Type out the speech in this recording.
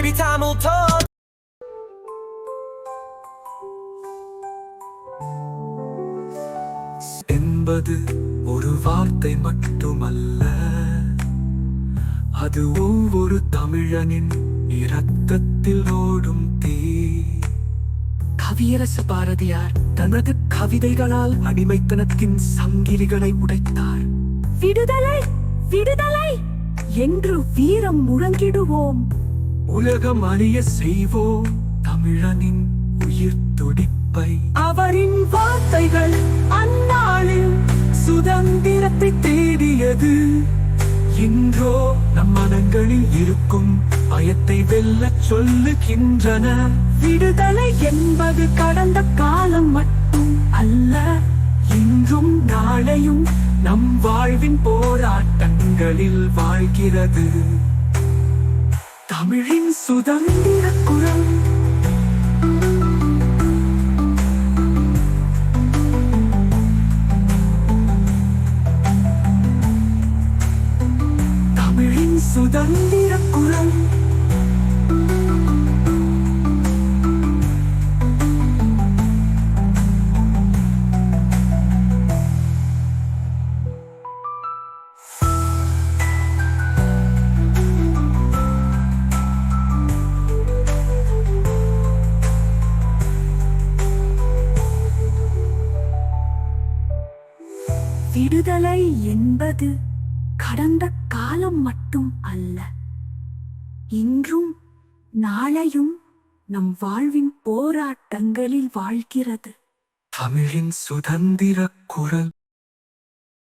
Baby Tamil Talk. என்பது ஒரு வார்த்தை மட்டுமல்ல, அது ஒவ்வொரு தமிழனின் இரத்தத்தில் ஓடும் தீ. கவியரசு பாரதியார் தனது கவிதைகளால் அடிமைத்தனத்தின் சங்கிலிகளை உடைத்தார். விடுதலை விடுதலை என்று வீரம் முழங்கிடுவோம். உலகம் அறிய செய்வோம் தமிழனின் உயிர் துடிப்பை. அவரின் வார்த்தைகள் அந்நாளில் சுதந்திரத்தை தேடியது. இன்றோ நம் மனங்களில் இருக்கும் பயத்தை வெல்லச் சொல்லுகின்றன. விடுதலை என்பது கடந்த காலம் மட்டும் அல்ல, இன்றும் நாளையும் நம் வாழ்வின் போராட்டங்களில் வாழ்கிறது. தமிழின் சுதந்திர குரல். தமிழின் சுதந்திர குரல். விடுதலை என்பது கடந்த காலம் மட்டும் அல்ல, இன்றும் நாளையும் நம் வாழ்வின் போராட்டங்களில் வாழ்கிறது. தமிழின் சுதந்திர குரல்.